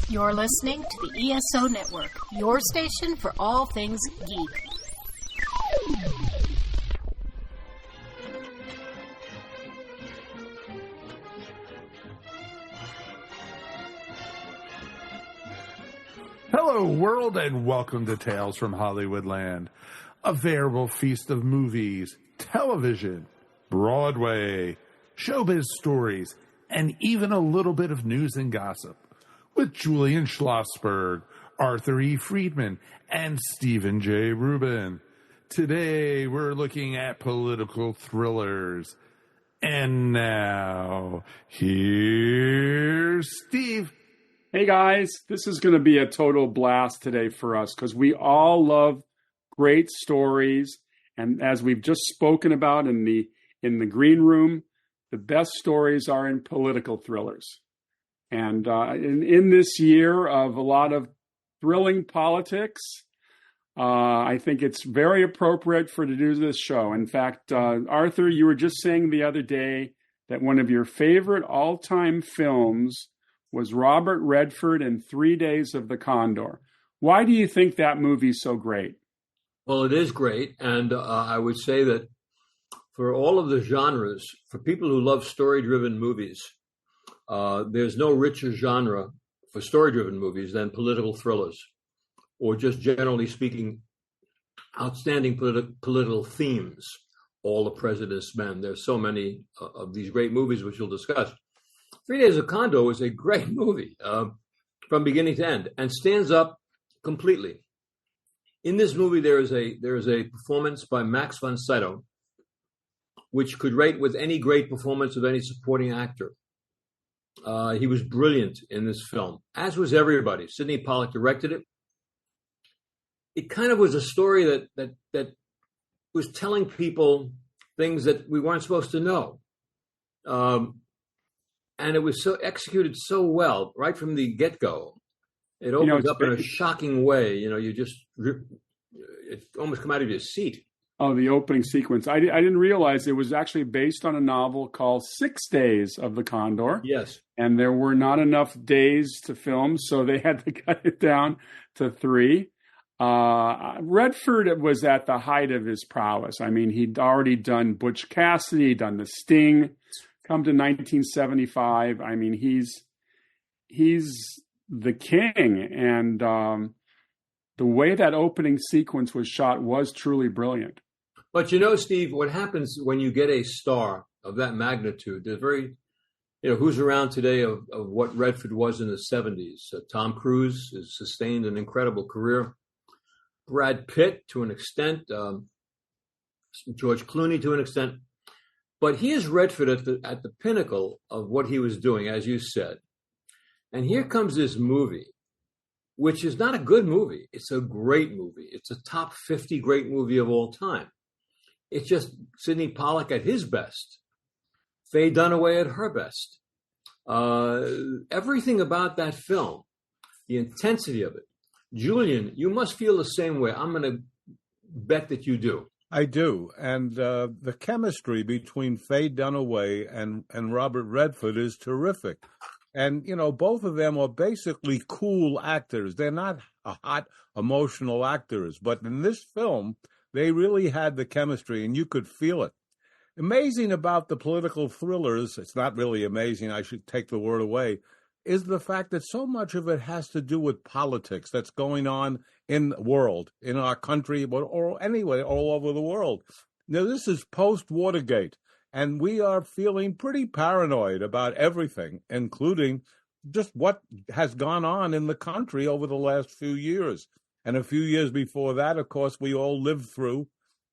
You're listening to the ESO Network, your station for all things geek. Hello, world, and welcome to Tales from Hollywoodland, a veritable feast of movies, television, Broadway, showbiz stories, and even a little bit of news and gossip, with Julian Schlossberg, Arthur E. Friedman, and Stephen J. Rubin. Today, we're looking at political thrillers. And now, here's Steve. Hey guys, this is going to be a total blast today for us because we all love great stories. And as we've just spoken about in the green room, the best stories are in political thrillers. And in this year of a lot of thrilling politics, I think it's very appropriate to do this show. In fact, Arthur, you were just saying the other day that one of your favorite all-time films was Robert Redford and 3 Days of the Condor. Why do you think that movie's so great? Well, it is great. And I would say that for all of the genres, for people who love story-driven movies, there's no richer genre for story-driven movies than political thrillers, or just generally speaking, outstanding political themes. All the President's Men. There's so many of these great movies, which we'll discuss. 3 Days of Condor is a great movie from beginning to end and stands up completely. In this movie, there is a performance by Max von Sydow, which could rate with any great performance of any supporting actor. He was brilliant in this film, as was everybody. Sidney Pollack directed it. It kind of was a story that was telling people things that we weren't supposed to know. And it was so executed so well right from the get-go. It opens up in a shocking way. It almost come out of your seat. Oh, the opening sequence. I didn't realize it was actually based on a novel called 6 Days of the Condor. Yes. And there were not enough days to film, so they had to cut it down to 3. Redford was at the height of his prowess. I mean, he'd already done Butch Cassidy, done The Sting. Come to 1975, I mean, he's the king, and the way that opening sequence was shot was truly brilliant. But Steve, what happens when you get a star of that magnitude? There's who's around today of what Redford was in the 70s. Tom Cruise has sustained an incredible career. Brad Pitt, to an extent, George Clooney, to an extent. But he is Redford at the pinnacle of what he was doing, as you said. And here comes this movie, which is not a good movie. It's a great movie. It's a top 50 great movie of all time. It's just Sidney Pollack at his best. Faye Dunaway at her best. Everything about that film, the intensity of it. Julian, you must feel the same way. I'm going to bet that you do. I do, and the chemistry between Faye Dunaway and Robert Redford is terrific. And, both of them are basically cool actors. They're not hot, emotional actors, but in this film, they really had the chemistry, and you could feel it. Amazing about the political thrillers, it's not really amazing, I should take the word away, is the fact that so much of it has to do with politics that's going on in the world, in our country, or anyway, all over the world. Now, this is post-Watergate, and we are feeling pretty paranoid about everything, including just what has gone on in the country over the last few years. And a few years before that, of course, we all lived through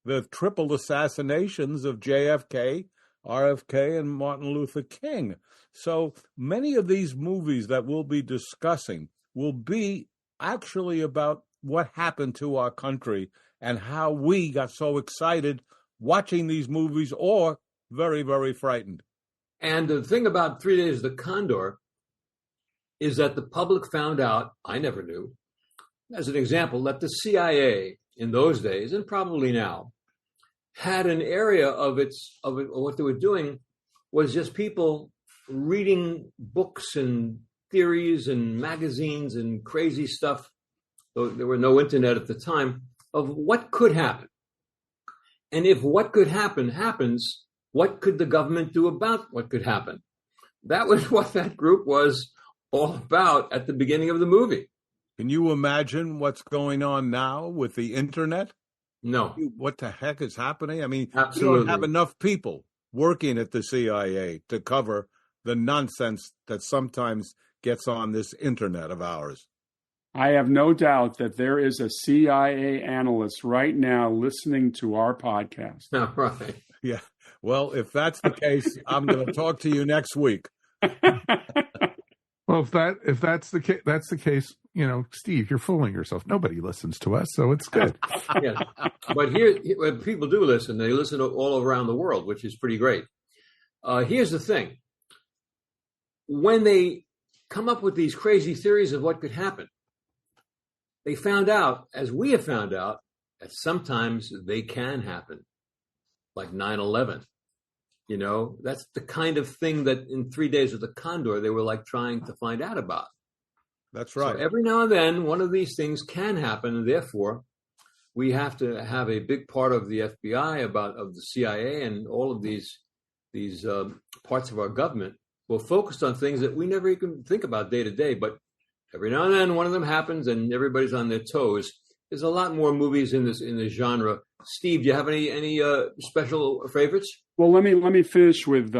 the triple assassinations of JFK, RFK, and Martin Luther King. So many of these movies that we'll be discussing will be actually about what happened to our country and how we got so excited watching these movies or very, very frightened. And the thing about 3 Days of the Condor is that the public found out, I never knew, as an example, that the CIA in those days, and probably now, had an area of what they were doing was just people reading books and theories and magazines and crazy stuff, though there were no internet at the time, of what could happen. And if what could happen happens, what could the government do about what could happen? That was what that group was all about at the beginning of the movie. Can you imagine what's going on now with the internet? No. What the heck is happening? I mean, Absolutely. you don't have enough people working at the CIA to cover the nonsense that sometimes gets on this internet of ours. I have no doubt that there is a CIA analyst right now listening to our podcast. Right. Yeah. Well, if that's the case, I'm going to talk to you next week. Well, if that's the case, Steve, you're fooling yourself. Nobody listens to us, so it's good. Yeah. But here, when people do listen, they listen to all around the world, which is pretty great. Here's the thing. When they come up with these crazy theories of what could happen, they found out, as we have found out, that sometimes they can happen, like 9/11. That's the kind of thing that in 3 Days of the Condor, they were like trying to find out about. That's right. So every now and then, one of these things can happen, and therefore, we have to have a big part of the FBI, of the CIA, and all of these parts of our government will focus on things that we never even think about day to day. But every now and then, one of them happens, and everybody's on their toes. There's a lot more movies in this genre. Steve, do you have any special favorites? Well, let me finish with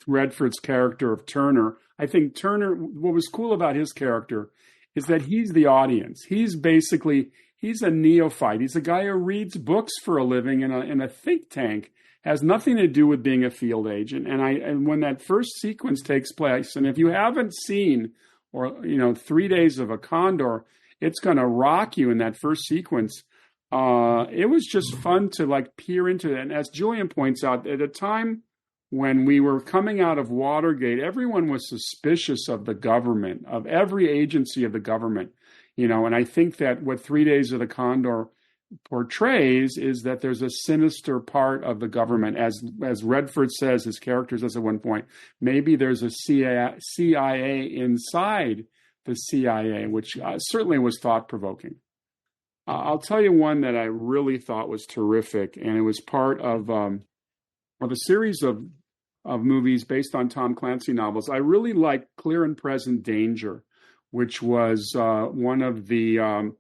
Redford's character of Turner. I think Turner, what was cool about his character is that he's the audience. He's a neophyte. He's a guy who reads books for a living in a think tank. Has nothing to do with being a field agent. And when that first sequence takes place, and if you haven't seen 3 Days of a Condor, it's going to rock you in that first sequence. It was just fun to peer into it. And as Julian points out, at a time when we were coming out of Watergate, everyone was suspicious of the government, of every agency of the government, and I think that what 3 Days of the Condor portrays is that there's a sinister part of the government. As Redford says, his character says at one point, maybe there's a CIA inside the CIA, which certainly was thought-provoking. I'll tell you one that I really thought was terrific, and it was part of a series of movies based on Tom Clancy novels. I really liked Clear and Present Danger, which was one of the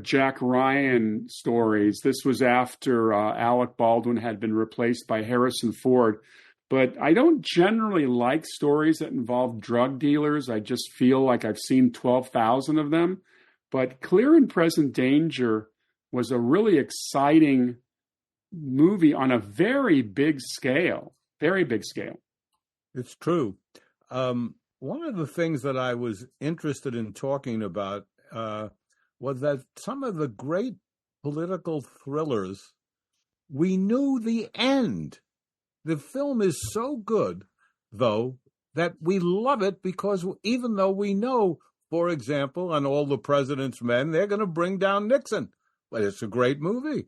Jack Ryan stories. This was after Alec Baldwin had been replaced by Harrison Ford. But I don't generally like stories that involve drug dealers. I just feel like I've seen 12,000 of them. But Clear and Present Danger was a really exciting movie on a very big scale. Very big scale. It's true. One of the things that I was interested in talking about was that some of the great political thrillers, we knew the end. The film is so good, though, that we love it because even though we know, for example, on All the President's Men, they're going to bring down Nixon. But it's a great movie.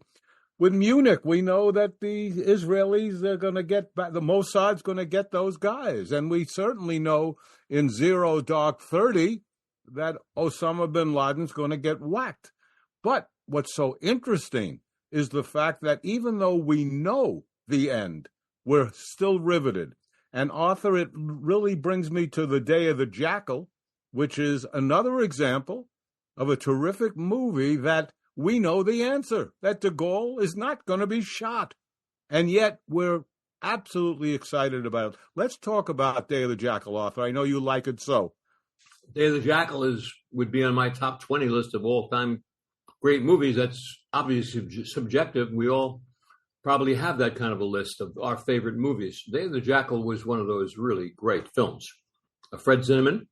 With Munich, we know that the Israelis are going to get back, the Mossad's going to get those guys. And we certainly know in Zero Dark 30 that Osama bin Laden's going to get whacked. But what's so interesting is the fact that even though we know the end, we're still riveted. And Arthur, it really brings me to The Day of the Jackal, which is another example of a terrific movie that we know the answer, that de Gaulle is not going to be shot. And yet we're absolutely excited about it. Let's talk about Day of the Jackal, Arthur. I know you like it so. Day of the Jackal would be on my top 20 list of all-time great movies. That's obviously subjective. We all probably have that kind of a list of our favorite movies. Day of the Jackal was one of those really great films. Fred Zinnemann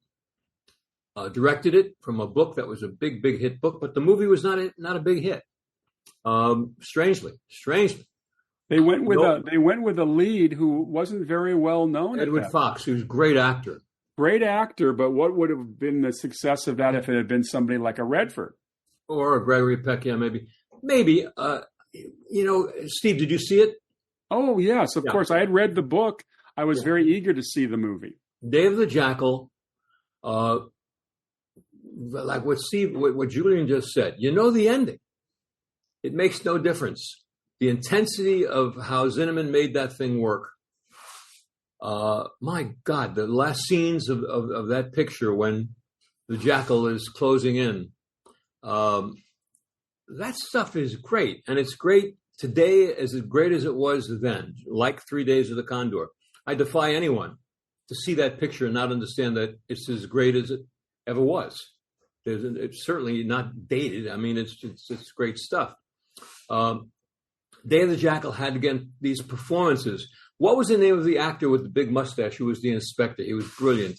directed it from a book that was a big, big hit book, but the movie was not a big hit. Strangely. They went with a lead who wasn't very well known. Edward Fox, who's a great actor. Great actor, but what would have been the success of that if it had been somebody like a Redford? Or a Gregory Peck, yeah, maybe. Steve, did you see it? Oh, yes, of course. I had read the book. I was very eager to see the movie. Day of the Jackal like what Julian just said, you know the ending. It makes no difference. The intensity of how Zinnemann made that thing work. My God, the last scenes of that picture when the jackal is closing in, that stuff is great. And it's great today as great as it was then, like 3 Days of the Condor. I defy anyone to see that picture and not understand that it's as great as it ever was. It's certainly not dated. I mean, it's great stuff. Day of the Jackal had, again, these performances. What was the name of the actor with the big mustache who was the inspector? He was brilliant.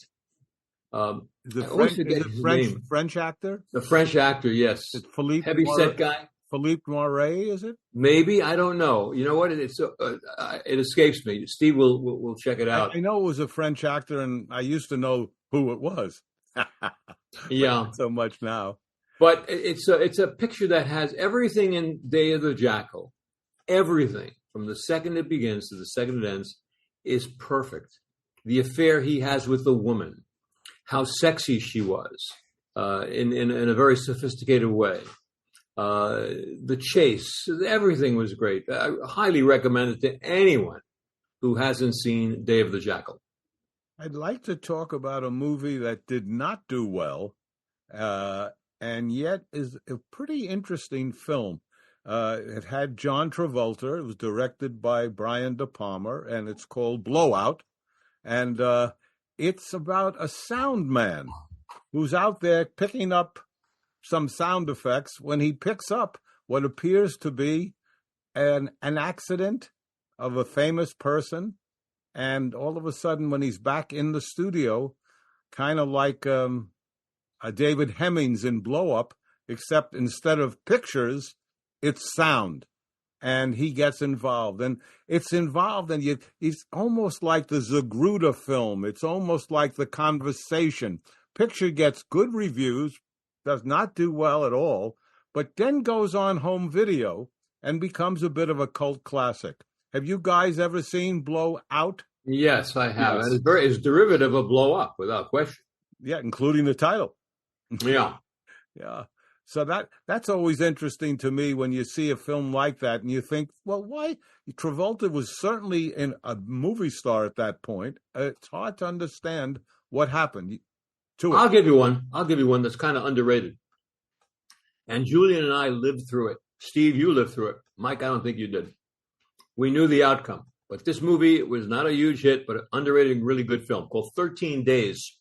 French actor? The French actor, yes. Philippe Heavy-set guy. Philippe Noiret, is it? Maybe. I don't know. You know what? It escapes me. Steve will check it out. I know it was a French actor, and I used to know who it was. Yeah. Not so much now. But it's a picture that has everything in Day of the Jackal. Everything from the second it begins to the second it ends is perfect. The affair he has with the woman, how sexy she was in a very sophisticated way. The chase, everything was great. I highly recommend it to anyone who hasn't seen Day of the Jackal. I'd like to talk about a movie that did not do well, and yet is a pretty interesting film. It had John Travolta. It was directed by Brian De Palma, and it's called Blowout. And it's about a sound man who's out there picking up some sound effects when he picks up what appears to be an accident of a famous person. And all of a sudden, when he's back in the studio, kind of like David Hemmings in Blow Up, except instead of pictures, it's sound. And he gets involved. And it's involved, and it's almost like the Zagruda film. It's almost like The Conversation. Picture gets good reviews, does not do well at all, but then goes on home video and becomes a bit of a cult classic. Have you guys ever seen Blow Out? Yes, I have. Yes. And it's derivative of Blow Up, without question. Yeah, including the title. Yeah. Yeah. So that's always interesting to me when you see a film like that and you think, well, why? Travolta was certainly a movie star at that point. It's hard to understand what happened to it. I'll give you one that's kind of underrated. And Julian and I lived through it. Steve, you lived through it. Mike, I don't think you did. We knew the outcome. But this movie was not a huge hit, but an underrated, really good film called 13 Days.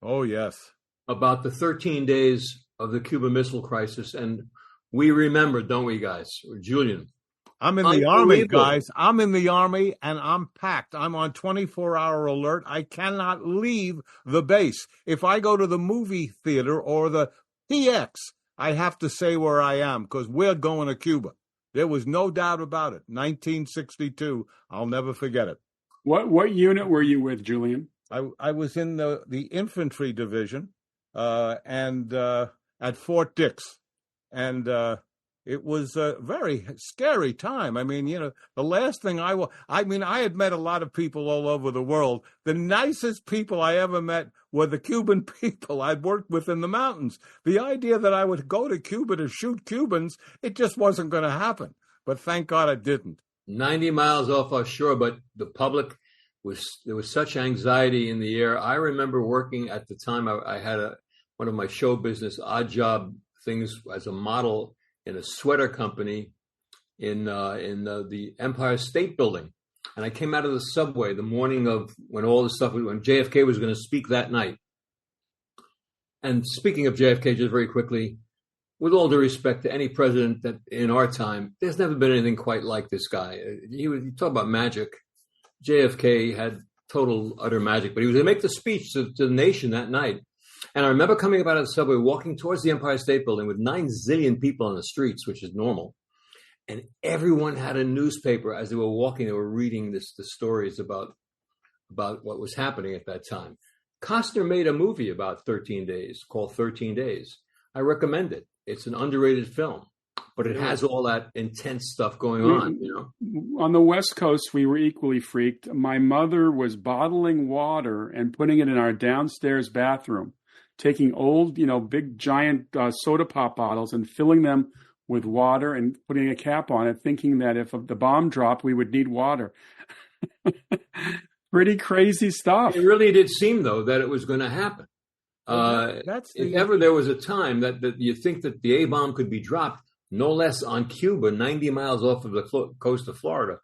Oh, yes. About the 13 days of the Cuban Missile Crisis. And we remember, don't we, guys? Julian. I'm in the Army, guys. I'm in the Army, and I'm packed. I'm on 24-hour alert. I cannot leave the base. If I go to the movie theater or the PX, I have to say where I am because we're going to Cuba. There was no doubt about it. 1962. I'll never forget it. What unit were you with, Julian? I was in the infantry division and at Fort Dix. And it was a very scary time. I mean, the last thing I had met a lot of people all over the world. The nicest people I ever met were the Cuban people I'd worked with in the mountains. The idea that I would go to Cuba to shoot Cubans, it just wasn't going to happen. But thank God it didn't. 90 miles off our shore, but the public there was such anxiety in the air. I remember working at the time. I had one of my show business odd job things as a model in a sweater company in the Empire State Building. And I came out of the subway the morning of when JFK was going to speak that night. And speaking of JFK, just very quickly, with all due respect to any president that in our time, there's never been anything quite like this guy. You talk about magic. JFK had total, utter magic, but he was going to make the speech to the nation that night. And I remember coming up out of the subway, walking towards the Empire State Building with 9 zillion people on the streets, which is normal. And everyone had a newspaper as they were walking. They were reading the stories about what was happening at that time. Costner made a movie about 13 days called 13 Days. I recommend it. It's an underrated film, but it has all that intense stuff going on, On the West Coast, we were equally freaked. My mother was bottling water and putting it in our downstairs bathroom taking old, big giant soda pop bottles and filling them with water and putting a cap on it, thinking that if the bomb dropped, we would need water. Pretty crazy stuff. It really did seem, though, that it was going to happen. If ever there was a time that you think that the A-bomb could be dropped, no less on Cuba, 90 miles off of the coast of Florida,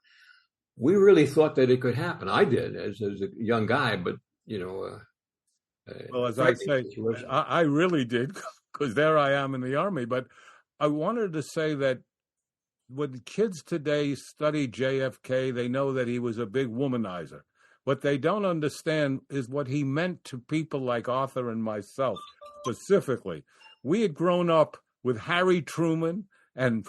we really thought that it could happen. I did as a young guy, but, well, as I say, I really did, because there I am in the Army. But I wanted to say that when kids today study JFK, they know that he was a big womanizer. What they don't understand is what he meant to people like Arthur and myself, specifically. We had grown up with Harry Truman and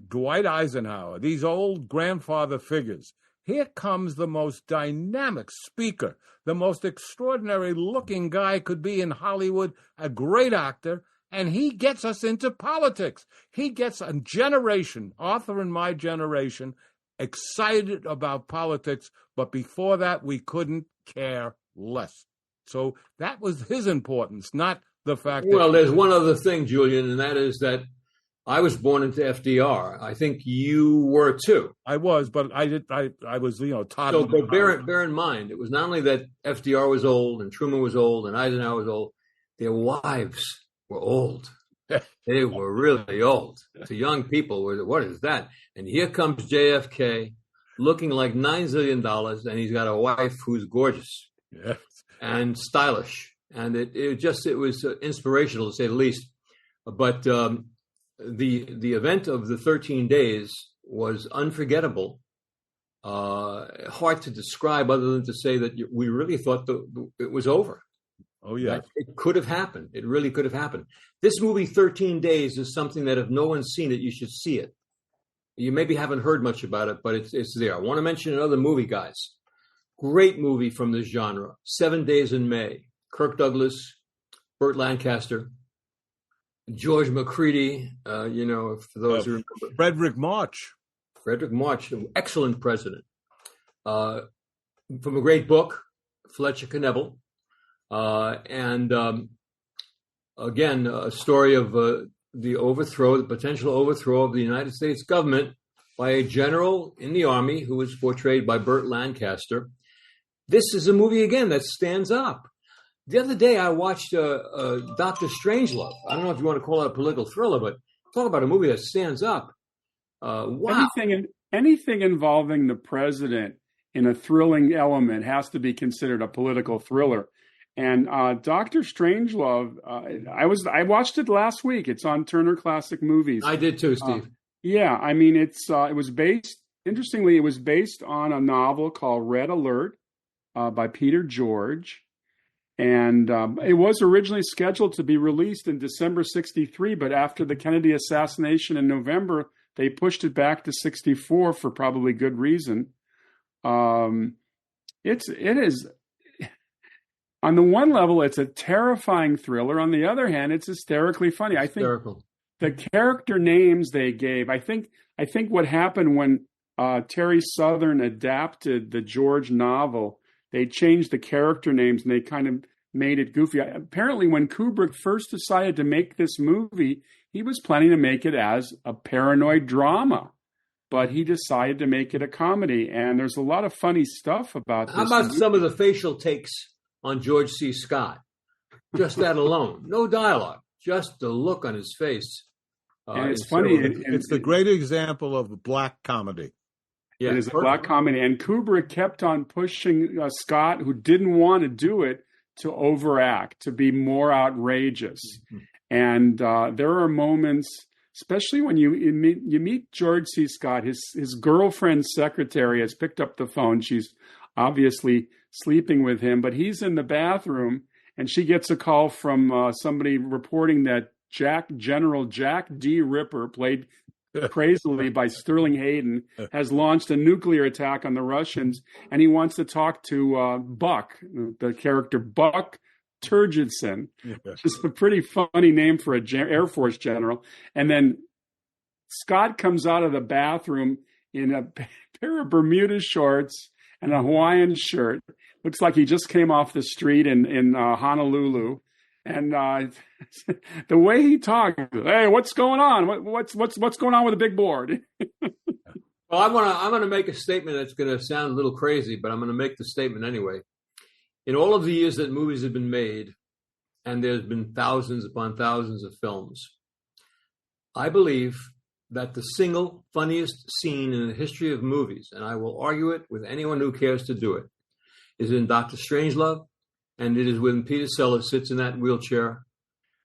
Dwight Eisenhower, these old grandfather figures. Here comes the most dynamic speaker, the most extraordinary looking guy could be in Hollywood, a great actor, and he gets us into politics. He gets a generation, Arthur and my generation, excited about politics, but before that, we couldn't care less. So that was his importance, not the fact that... Well, there's one other thing, Julian, and that is that I was born into FDR. I think you were too. I was, but I was, taught... So, but bear in mind, it was not only that FDR was old and Truman was old and Eisenhower was old, their wives were old. They were really old. To young people, what is that? And here comes JFK, looking like $9 zillion, and he's got a wife who's gorgeous and stylish. And it was inspirational, to say the least. But the event of the 13 days was unforgettable. Hard to describe, other than to say that we really thought it was over. Oh, yeah. It could have happened. It really could have happened. This movie, 13 Days, is something that if no one's seen it, you should see it. You maybe haven't heard much about it, but it's there. I want to mention another movie, guys. Great movie from this genre, 7 Days in May. Kirk Douglas, Burt Lancaster, George McCready, for those who remember. Frederick March, an excellent president. From a great book, Fletcher Knievel. Again, a story of the potential overthrow of the United States government by a general in the Army who was portrayed by Burt Lancaster. This is a movie, again, that stands up. The other day, I watched Dr. Strangelove. I don't know if you want to call it a political thriller, but talk about a movie that stands up. Wow. Anything involving the president in a thrilling element has to be considered a political thriller. And Dr. Strangelove, I watched it last week. It's on Turner Classic Movies. I did too, Steve. Yeah, I mean, it was based on a novel called Red Alert by Peter George. And it was originally scheduled to be released in December 1963, but after the Kennedy assassination in November, they pushed it back to 1964 for probably good reason. It is... On the one level, it's a terrifying thriller. On the other hand, it's hysterically funny. I think the character names they gave, I think what happened when Terry Southern adapted the George novel, they changed the character names and they kind of made it goofy. Apparently, when Kubrick first decided to make this movie, he was planning to make it as a paranoid drama, but he decided to make it a comedy. And there's a lot of funny stuff about this. How about some of the facial takes on George C. Scott? Just that alone. No dialogue, just the look on his face. And it's funny. It's the great example of black comedy. Yeah, it is a black comedy. And Kubrick kept on pushing Scott, who didn't want to do it, to overact, to be more outrageous. Mm-hmm. And there are moments, especially when you meet George C. Scott, his girlfriend's secretary has picked up the phone. She's obviously sleeping with him, but he's in the bathroom, and she gets a call from somebody reporting that General Jack D. Ripper, played crazily by Sterling Hayden, has launched a nuclear attack on the Russians, and he wants to talk to Buck, the character Buck Turgidson, which is a pretty funny name for a Air Force general. And then Scott comes out of the bathroom in a pair of Bermuda shorts and a Hawaiian shirt. Looks like he just came off the street in Honolulu. And the way he talked, hey, what's going on? What's going on with the big board? Well, I'm gonna make a statement that's gonna sound a little crazy, but I'm gonna make the statement anyway. In all of the years that movies have been made, and there's been thousands upon thousands of films, I believe that the single funniest scene in the history of movies, and I will argue it with anyone who cares to do it, is in Dr. Strangelove, and it is when Peter Sellers sits in that wheelchair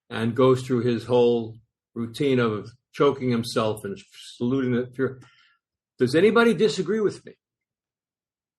and goes through his whole routine of choking himself and saluting the fear. Does anybody disagree with me?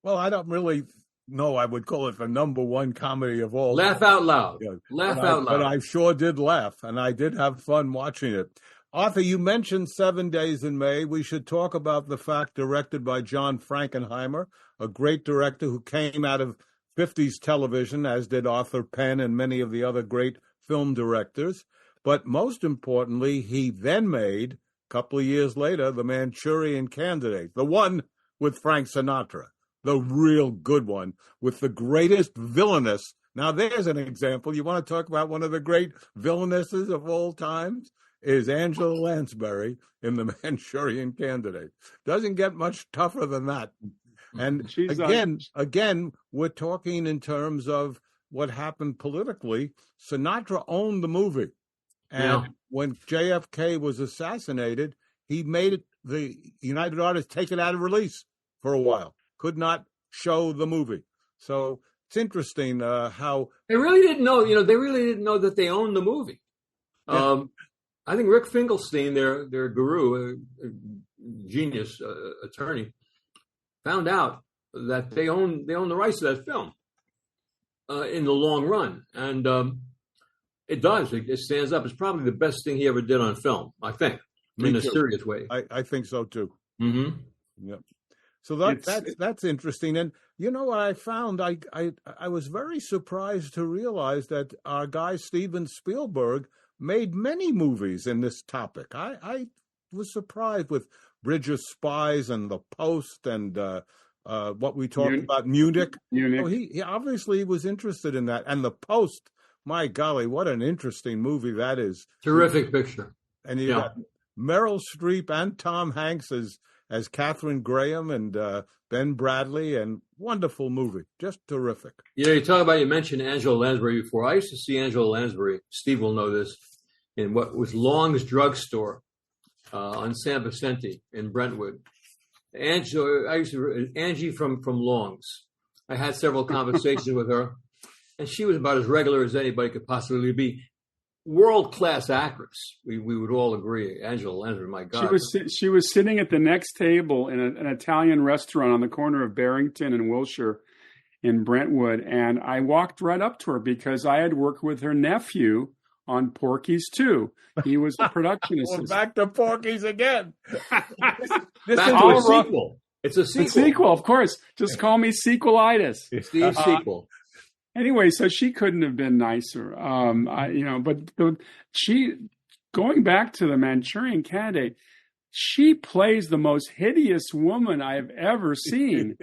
Well, I don't really know. I would call it the number one comedy of all. Laugh out loud. Yeah. Laugh out loud. But I sure did laugh, and I did have fun watching it. Arthur, you mentioned 7 Days in May. We should talk about the fact directed by John Frankenheimer, a great director who came out of 50s television, as did Arthur Penn and many of the other great film directors. But most importantly, he then made, a couple of years later, The Manchurian Candidate, the one with Frank Sinatra, the real good one, with the greatest villainess. Now, there's an example. You want to talk about one of the great villainesses of all times? Is Angela Lansbury in The Manchurian Candidate. Doesn't get much tougher than that. And again, we're talking in terms of what happened politically. Sinatra owned the movie. And when JFK was assassinated, he made the United Artists take it out of release for a while. Could not show the movie. So it's interesting how... They really didn't know, they really didn't know that they owned the movie. Yeah. I think Rick Finkelstein, their guru, genius attorney, found out that they own the rights to that film in the long run, and it does. It stands up. It's probably the best thing he ever did on film, I think, in a serious way. I think so too. Mm-hmm. Yeah. So that's interesting. And you know what I found? I was very surprised to realize that our guy Steven Spielberg made many movies in this topic. I was surprised with Bridge of Spies and The Post and what we talked about, Munich. So he obviously was interested in that. And The Post, my golly, what an interesting movie that is. Terrific picture. And you got Meryl Streep and Tom Hanks as Katharine Graham and Ben Bradley, and wonderful movie, just terrific. You mentioned Angela Lansbury before. I used to see Angela Lansbury, Steve will know this, in what was Long's Drugstore on San Vicente in Brentwood. Angie from Long's. I had several conversations with her, and she was about as regular as anybody could possibly be. World-class actress. We would all agree. Angela Lansbury, my God. She was sitting at the next table in an Italian restaurant on the corner of Barrington and Wilshire in Brentwood, and I walked right up to her because I had worked with her nephew on Porky's 2. He was a production assistant. Back to Porky's again. This is a sequel. It's a sequel. A sequel, of course. Just call me Sequelitis. Steve's sequel. Anyway, so she couldn't have been nicer, she, going back to The Manchurian Candidate, she plays the most hideous woman I have ever seen.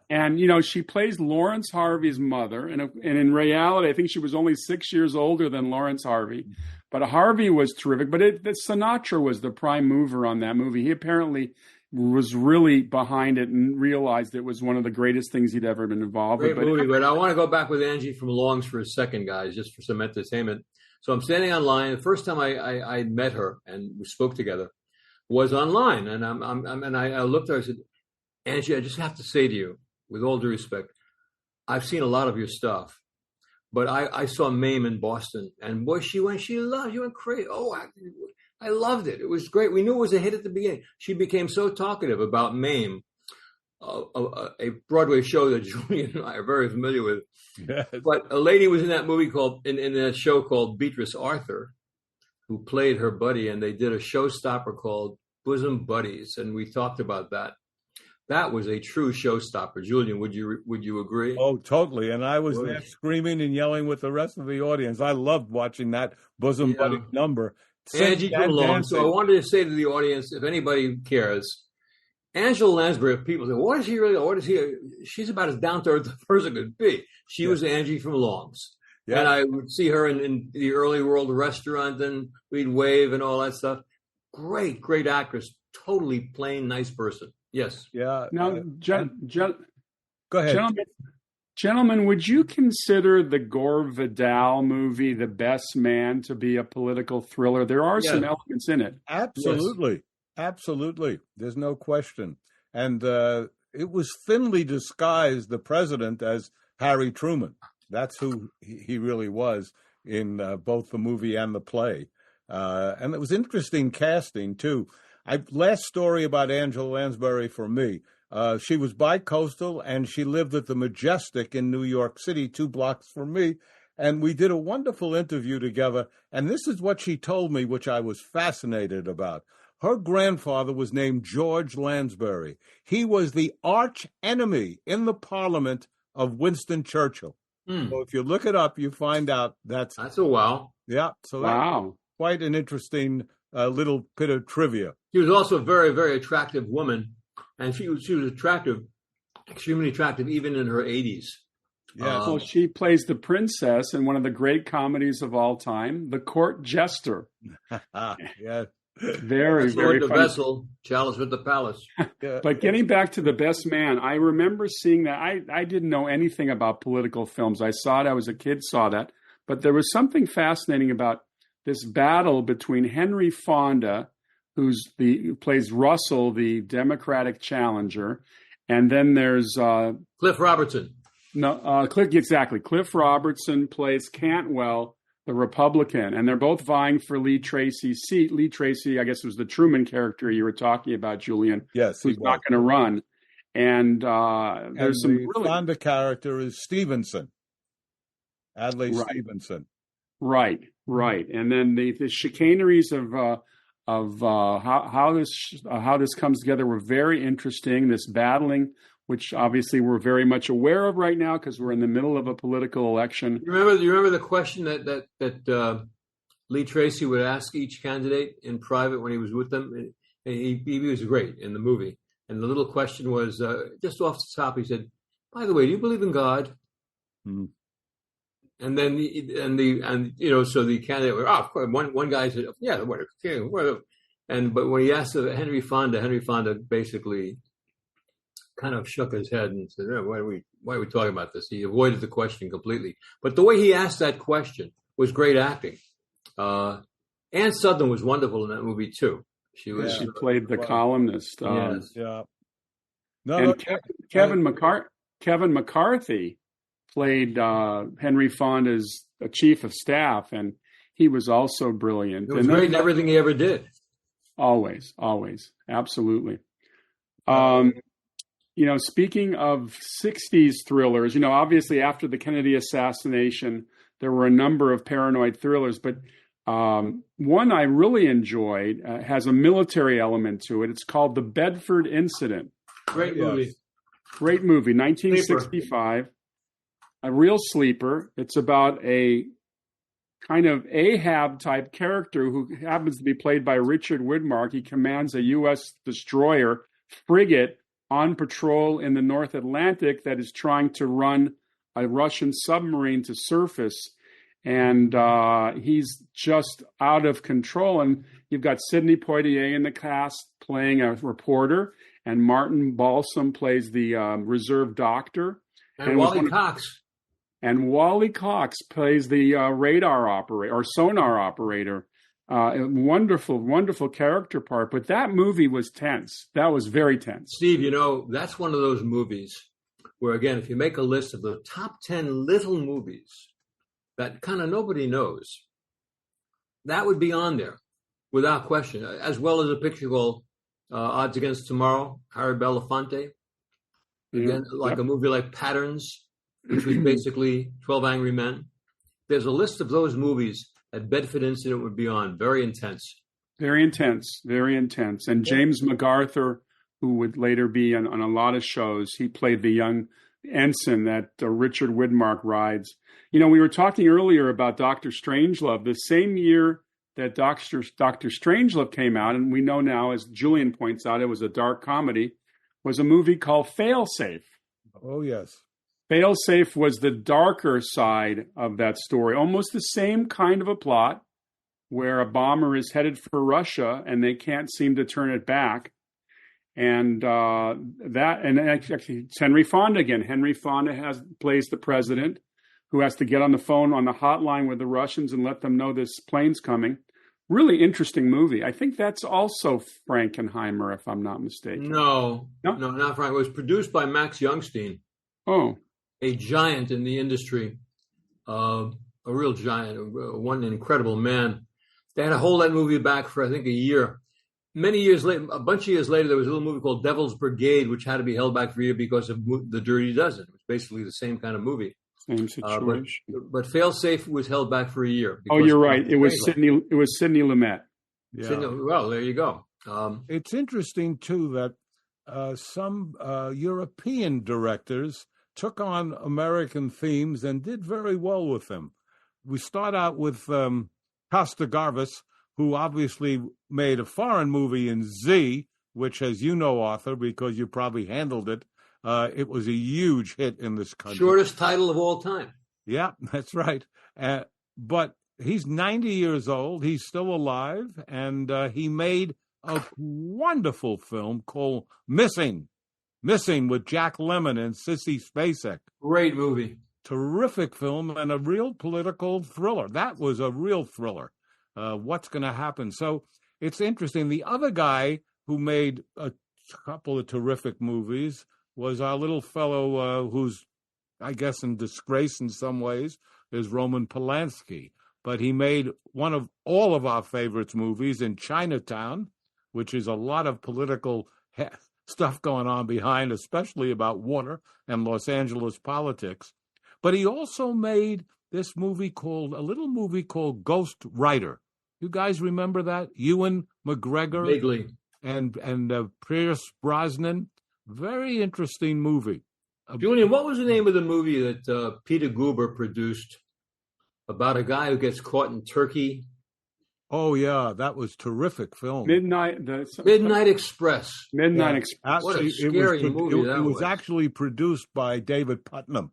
And, she plays Lawrence Harvey's mother. And in reality, I think she was only 6 years older than Lawrence Harvey. But Harvey was terrific. But Sinatra was the prime mover on that movie. He apparently was really behind it and realized it was one of the greatest things he'd ever been involved with. Great movie, but I want to go back with Angie from Long's for a second, guys, just for some entertainment. So I'm standing online. The first time I met her and we spoke together was online, and I looked at her. I said, Angie, I just have to say to you, with all due respect, I've seen a lot of your stuff, but I saw Mame in Boston, and boy, she went crazy. Oh, I loved it. It was great. We knew it was a hit at the beginning. She became so talkative about Mame, a Broadway show that Julian and I are very familiar with. Yes. But a lady was in that movie in that show called Beatrice Arthur, who played her buddy, and they did a showstopper called Bosom Buddies, and we talked about that. That was a true showstopper. Julian, would you agree? Oh, totally. And I was there screaming and yelling with the rest of the audience. I loved watching that Bosom Buddies number. Angie from Long. So I wanted to say to the audience, if anybody cares, Angela Lansbury, if people say, what is he really? What is he? She's about as down to earth a person could be. She was Angie from Long's. Yeah. And I would see her in the Early World restaurant, and we'd wave and all that stuff. Great actress. Totally plain, nice person. Yes. Yeah. Now, Go ahead. Gentlemen, would you consider the Gore Vidal movie, The Best Man, to be a political thriller? There are some elements in it. Absolutely. Yes. Absolutely. There's no question. And it was thinly disguised, the president, as Harry Truman. That's who he really was in both the movie and the play. And it was interesting casting, too. Last story about Angela Lansbury for me. She was bi-coastal, and she lived at the Majestic in New York City, 2 blocks from me. And we did a wonderful interview together. And this is what she told me, which I was fascinated about. Her grandfather was named George Lansbury. He was the arch enemy in the Parliament of Winston Churchill. So if you look it up, you find out that's a wow. Yeah. So wow. Quite an interesting little bit of trivia. She was also a very, very attractive woman. And she was attractive, extremely attractive, even in her 80s. Yeah. Well, she plays the princess in one of the great comedies of all time, The Court Jester. Yeah. Very, very the funny. vessel, chalice with the palace. But getting back to The Best Man, I remember seeing that. I didn't know anything about political films. I saw it. I was a kid, saw that. But there was something fascinating about this battle between Henry Fonda, who plays Russell, the Democratic challenger, and then there's Cliff Robertson. Cliff Robertson plays Cantwell, the Republican, and they're both vying for Lee Tracy's seat. Lee Tracy, I guess, was the Truman character you were talking about, Julian. Yes, who's not going to run. And there's some the Fonda character is Stevenson, Adlai Stevenson. Right. And then the chicaneries of how this comes together were very interesting. This battling, which obviously we're very much aware of right now because we're in the middle of a political election. You remember the question that Lee Tracy would ask each candidate in private when he was with them? He was great in the movie. And the little question was just off the top. He said, "By the way, do you believe in God?" Mm. And then so the candidate, of course, one guy said, "Yeah, but when he asked Henry Fonda basically kind of shook his head and said, why are we talking about this?" He avoided the question completely. But the way he asked that question was great acting. Ann Sutherland was wonderful in that movie too. She played the columnist. Yes. Yeah. Kevin McCarthy played Henry Fonda's chief of staff, and he was also brilliant. It was great in everything he ever did. Always, absolutely. Speaking of 60s thrillers, obviously after the Kennedy assassination, there were a number of paranoid thrillers, but one I really enjoyed has a military element to it. It's called The Bedford Incident. Great movie. 1965. A real sleeper. It's about a kind of Ahab-type character who happens to be played by Richard Widmark. He commands a U.S. destroyer frigate on patrol in the North Atlantic that is trying to run a Russian submarine to surface. And he's just out of control. And you've got Sidney Poitier in the cast playing a reporter, and Martin Balsam plays the reserve doctor. And Wally Cox. And Wally Cox plays the radar operator or sonar operator. Wonderful, wonderful character part. But that movie was tense. That was very tense. Steve, that's one of those movies where, again, if you make a list of the top 10 little movies that kind of nobody knows, that would be on there without question, as well as a picture called Odds Against Tomorrow, Harry Belafonte. Again, a movie like Patterns, which was basically 12 Angry Men. There's a list of those movies that Bedford Incident would be on. Very intense. Very intense. Very intense. And James MacArthur, who would later be on a lot of shows, he played the young ensign that Richard Widmark rides. We were talking earlier about Dr. Strangelove. The same year that Dr. Strangelove came out, and we know now, as Julian points out, it was a dark comedy, was a movie called Failsafe. Oh, yes. Failsafe was the darker side of that story, almost the same kind of a plot where a bomber is headed for Russia and they can't seem to turn it back. And actually, it's Henry Fonda again. Henry Fonda plays the president who has to get on the phone on the hotline with the Russians and let them know this plane's coming. Really interesting movie. I think that's also Frankenheimer, if I'm not mistaken. No, not Frank. It was produced by Max Youngstein. Oh. A giant in the industry, a real giant, one incredible man. They had to hold that movie back for, I think, a year. Many years later, a bunch of years later, there was a little movie called Devil's Brigade, which had to be held back for a year because of The Dirty Dozen. It was basically the same kind of movie. Same situation. But Failsafe was held back for a year. Oh, you're right. It was Sidney Lumet. Yeah. Well, there you go. It's interesting, too, that some European directors took on American themes and did very well with them. We start out with Costa Gavras, who obviously made a foreign movie in Z, which, as you know, Arthur, because you probably handled it, it was a huge hit in this country. Shortest title of all time. Yeah, that's right. But he's 90 years old. He's still alive, and he made a wonderful film called Missing with Jack Lemmon and Sissy Spacek. Great movie. Terrific film and a real political thriller. That was a real thriller. What's going to happen? So it's interesting. The other guy who made a couple of terrific movies was our little fellow who's, I guess, in disgrace in some ways, is Roman Polanski. But he made one of all of our favorites movies in Chinatown, which is a lot of political stuff going on behind, especially about water and Los Angeles politics. But he also made this a little movie called Ghost Rider. You guys remember that? Ewan McGregor Vaguely. and Pierce Brosnan. Very interesting movie. Julian, what was the name of the movie that Peter Guber produced about a guy who gets caught in Turkey? Oh, yeah, that was terrific film. Midnight Express. Midnight Express. What a scary movie that was. It was actually produced by David Putnam.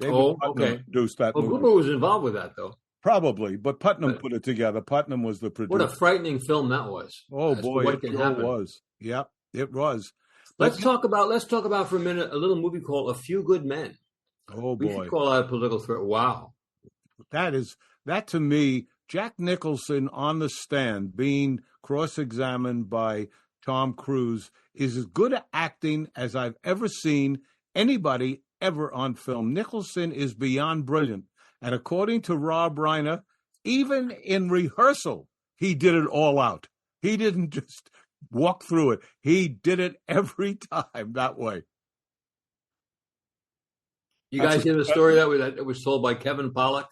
Okay. Produced that movie. Guber was involved with that, though. Probably, but Putnam put it together. Putnam was the producer. What a frightening film that was. Oh, boy, it sure was. Yep, it was. Let's talk about for a minute a little movie called A Few Good Men. Oh, boy. We should call that a political threat. Wow. That to me, Jack Nicholson on the stand being cross-examined by Tom Cruise is as good at acting as I've ever seen anybody ever on film. Nicholson is beyond brilliant. And according to Rob Reiner, even in rehearsal, he did it all out. He didn't just walk through it. He did it every time that way. You guys hear the story that was told by Kevin Pollak,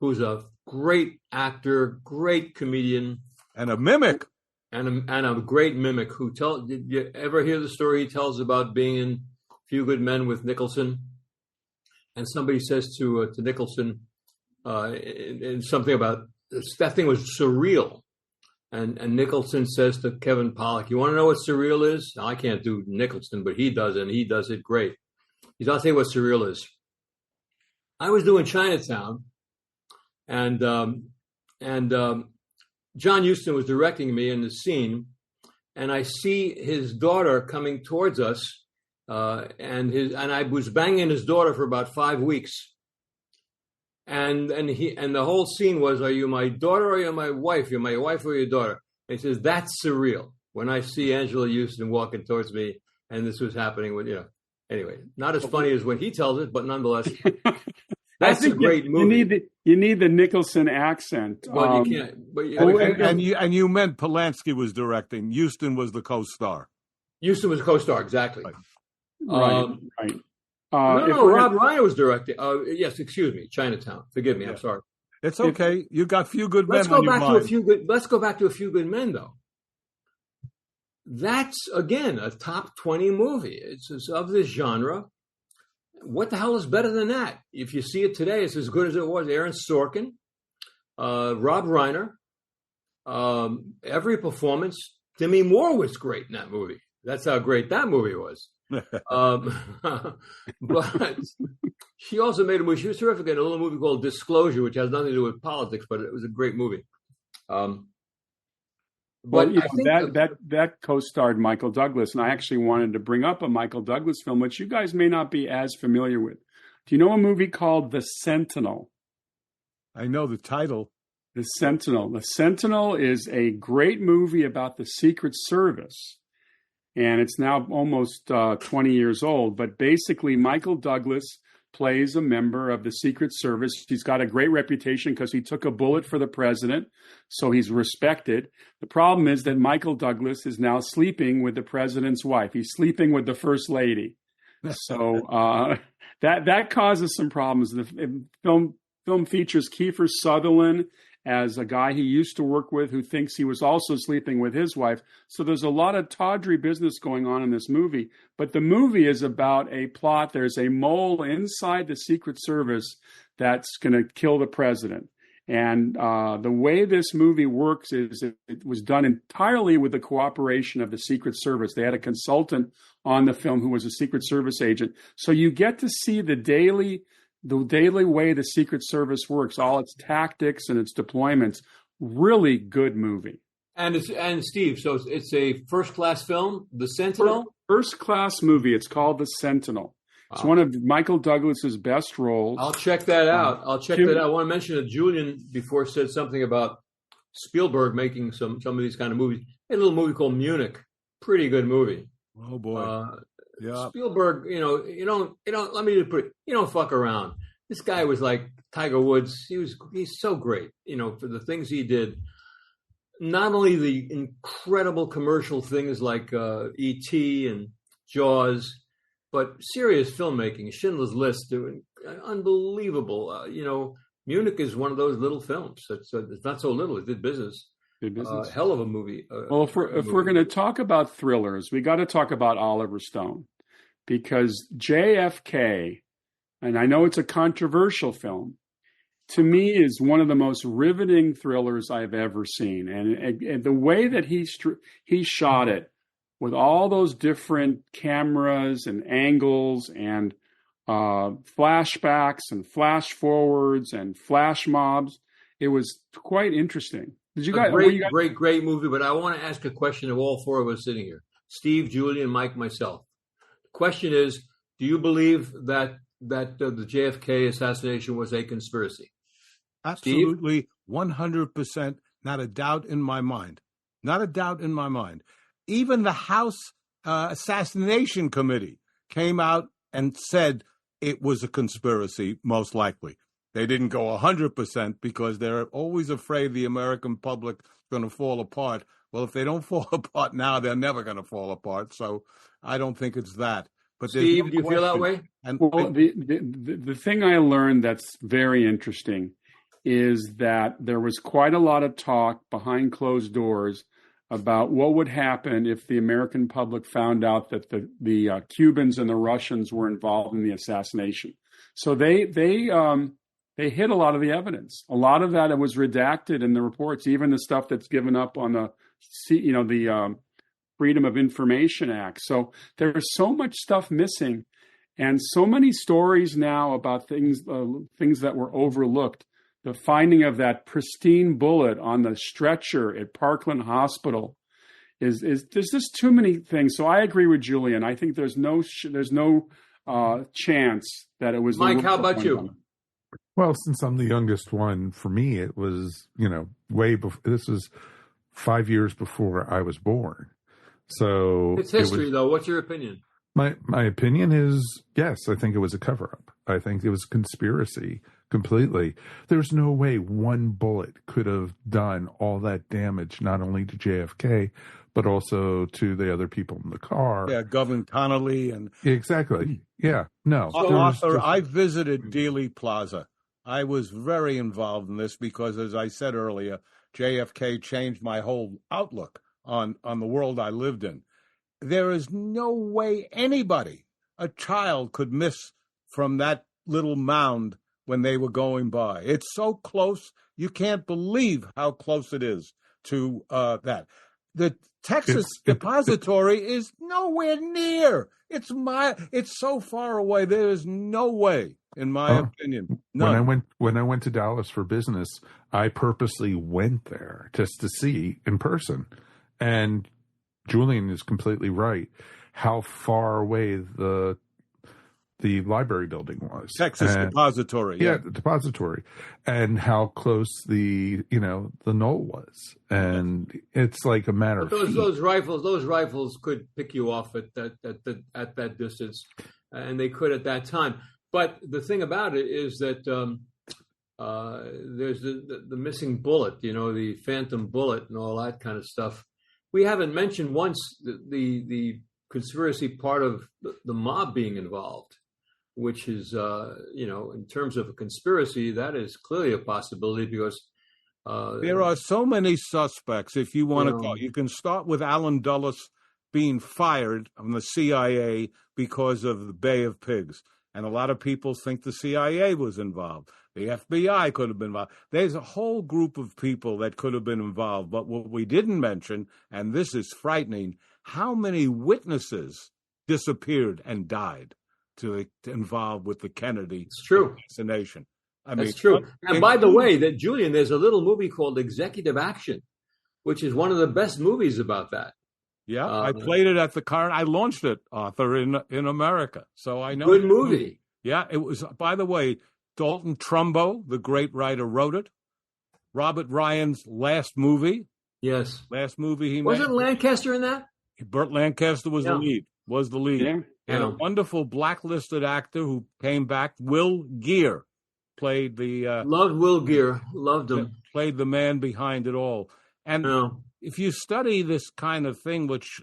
who's a great actor, great comedian, and a mimic, and a great mimic. Did you ever hear the story he tells about being in Few Good Men with Nicholson? And somebody says to Nicholson, in something about that thing was surreal. And Nicholson says to Kevin Pollak, "You want to know what surreal is?" Now, I can't do Nicholson, but he does, and he does it great. He's, "I'll tell you what surreal is. I was doing Chinatown, and John Huston was directing me in the scene, and I see his daughter coming towards us, and I was banging his daughter for about 5 weeks, and the whole scene was, 'Are you my daughter or are you my wife? You're my wife or your daughter?' And he says, 'That's surreal when I see Angela Huston walking towards me, and this was happening with Anyway, not as funny as when he tells it, but nonetheless, that's a great movie. You need the Nicholson accent. Well, you can't. But and you meant Polanski was directing. Huston was the co-star. Huston was a co-star, exactly. Right. Rob Reiner was directing. Yes, excuse me, Chinatown. Forgive me, I'm sorry. It's okay. You got Few Good Men. Let's go back to A Few Good Men, though. That's, again, a top 20 movie. It's of this genre. What the hell is better than that? If you see it today, it's as good as it was. Aaron Sorkin, Rob Reiner, every performance. Demi Moore was great in that movie. That's how great that movie was. But she also made a movie. She was terrific in a little movie called Disclosure, which has nothing to do with politics, but it was a great movie. But I think that co-starred Michael Douglas, and I actually wanted to bring up a Michael Douglas film, which you guys may not be as familiar with. Do you know a movie called The Sentinel? I know the title. The Sentinel. The Sentinel is a great movie about the Secret Service, and it's now almost 20 years old. But basically, Michael Douglas plays a member of the Secret Service. He's got a great reputation because he took a bullet for the president, so he's respected. The problem is that Michael Douglas is now sleeping with the president's wife. He's sleeping with the first lady. So that causes some problems. The film features Kiefer Sutherland as a guy he used to work with who thinks he was also sleeping with his wife. So there's a lot of tawdry business going on in this movie. But the movie is about a plot. There's a mole inside the Secret Service that's going to kill the president. And the way this movie works is it was done entirely with the cooperation of the Secret Service. They had a consultant on the film who was a Secret Service agent. So you get to see the daily way the Secret Service works, all its tactics and its deployments. Really good movie. And Steve, so it's a first-class film, The Sentinel? First-class movie. It's called The Sentinel. It's one of Michael Douglas's best roles. I'll check that out. I want to mention that Julian before said something about Spielberg making some of these kind of movies. He had a little movie called Munich. Pretty good movie. Oh boy. Yeah. Spielberg, you don't fuck around. This guy was like Tiger Woods. He's so great, for the things he did. Not only the incredible commercial things like E.T. and Jaws, but serious filmmaking, Schindler's List, unbelievable. Munich is one of those little films. It's not so little. It did business. Hell of a movie. Well, if we're going to talk about thrillers, we got to talk about Oliver Stone, because JFK, and I know it's a controversial film, to me is one of the most riveting thrillers I've ever seen. And the way that he shot it, with all those different cameras and angles and flashbacks and flash forwards and flash mobs, it was quite interesting. Did you guys? Great movie. But I want to ask a question of all four of us sitting here: Steve, Julian, Mike, myself. The question is: do you believe that the JFK assassination was a conspiracy? Absolutely, 100%. Not a doubt in my mind. Not a doubt in my mind. Even the House Assassination Committee came out and said it was a conspiracy, most likely. They didn't go 100% because they're always afraid the American public is going to fall apart. Well, if they don't fall apart now, they're never going to fall apart. So I don't think it's that. But Steve, do you feel that way? The thing I learned that's very interesting is that there was quite a lot of talk behind closed doors about what would happen if the American public found out that the Cubans and the Russians were involved in the assassination. So they hid a lot of the evidence. A lot of that was redacted in the reports, even the stuff that's given up on the Freedom of Information Act. So there's so much stuff missing, and so many stories now about things that were overlooked. The finding of that pristine bullet on the stretcher at Parkland Hospital is there's just too many things. So I agree with Julian. I think there's no chance that it was. Mike, how about you? Well, since I'm the youngest one, for me it was way before. This was 5 years before I was born. So it's history, though. What's your opinion? My opinion is yes. I think it was a cover-up. I think it was a conspiracy. Completely. There's no way one bullet could have done all that damage, not only to JFK, but also to the other people in the car. Yeah, Governor Connolly. And exactly. Yeah. No. Arthur, I visited Dealey Plaza. I was very involved in this because, as I said earlier, JFK changed my whole outlook on the world I lived in. There is no way anybody, a child, could miss from that little mound when they were going by. It's so close, you can't believe how close it is to that. the Texas Depository is nowhere near. It's so far away. There is no way, in my opinion. None. When I went to Dallas for business, I purposely went there just to see in person. And Julian is completely right. How far away the library building was. Texas Depository. Yeah, the depository. And how close the knoll was. And it's like a matter of those rifles could pick you off at that distance, and they could at that time. But the thing about it is that there's the missing bullet, the phantom bullet and all that kind of stuff. We haven't mentioned once the conspiracy part of the mob being involved, which is, in terms of a conspiracy, that is clearly a possibility because there are so many suspects. If you want to call, you can start with Alan Dulles being fired from the CIA because of the Bay of Pigs. And a lot of people think the CIA was involved. The FBI could have been involved. There's a whole group of people that could have been involved. But what we didn't mention, and this is frightening, how many witnesses disappeared and died involved with the Kennedy assassination. That's true. And by the way, Julian, there's a little movie called Executive Action, which is one of the best movies about that. Yeah, I played it at the car. I launched it, Arthur, in America. So I know. Good movie. Yeah, it was, by the way, Dalton Trumbo, the great writer, wrote it. Robert Ryan's last movie. Yes. Last movie he Wasn't Lancaster in that? Burt Lancaster was the lead. Yeah. And a wonderful blacklisted actor who came back, Will Geer, played the... Loved Will Geer. Loved him. Played the man behind it all. And if you study this kind of thing, which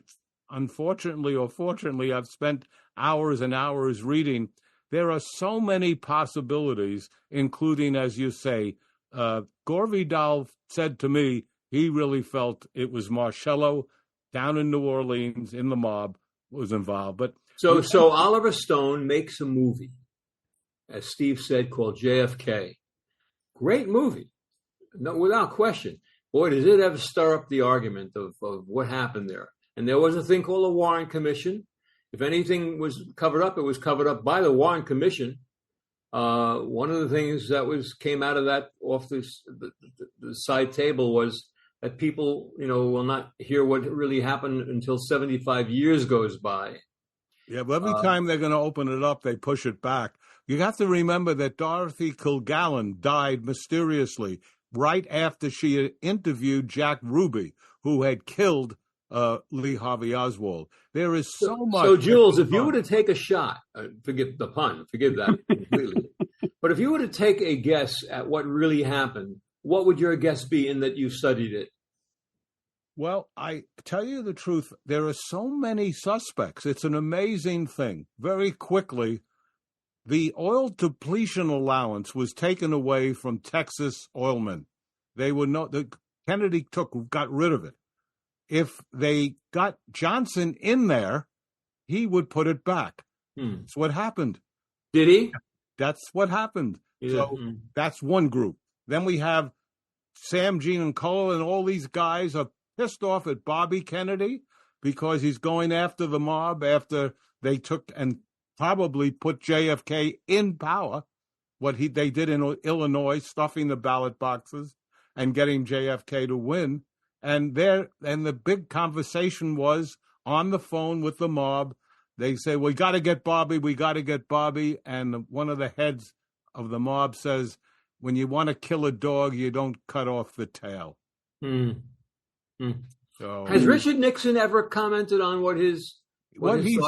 unfortunately or fortunately I've spent hours and hours reading, there are so many possibilities, including, as you say, Gore Vidal said to me he really felt it was Marcello down in New Orleans in the mob was involved. But so Oliver Stone makes a movie, as Steve said, called JFK. Great movie, no, without question. Boy, does it ever stir up the argument of what happened there. And there was a thing called the Warren Commission. If anything was covered up, it was covered up by the Warren Commission. One of the things that came out of that off the side table was that people, will not hear what really happened until 75 years goes by. Yeah, but every time they're going to open it up, they push it back. You have to remember that Dorothy Kilgallen died mysteriously right after she had interviewed Jack Ruby, who had killed Lee Harvey Oswald. There is so much. So, Jules, if you were to take a shot, forgive the pun, forgive that completely. But if you were to take a guess at what really happened, what would your guess be in that you studied it? Well, I tell you the truth, there are so many suspects. It's an amazing thing. Very quickly, the oil depletion allowance was taken away from Texas oilmen. Kennedy got rid of it. If they got Johnson in there, he would put it back. That's what happened. Did he? That's what happened. Yeah. So that's one group. Then we have Sam Giancarlo, and all these guys are pissed off at Bobby Kennedy because he's going after the mob after they took and probably put JFK in power, they did in Illinois, stuffing the ballot boxes and getting JFK to win. And the big conversation was on the phone with the mob. They say, we got to get Bobby. And one of the heads of the mob says, when you want to kill a dog, you don't cut off the tail. So, has Richard Nixon ever commented on what he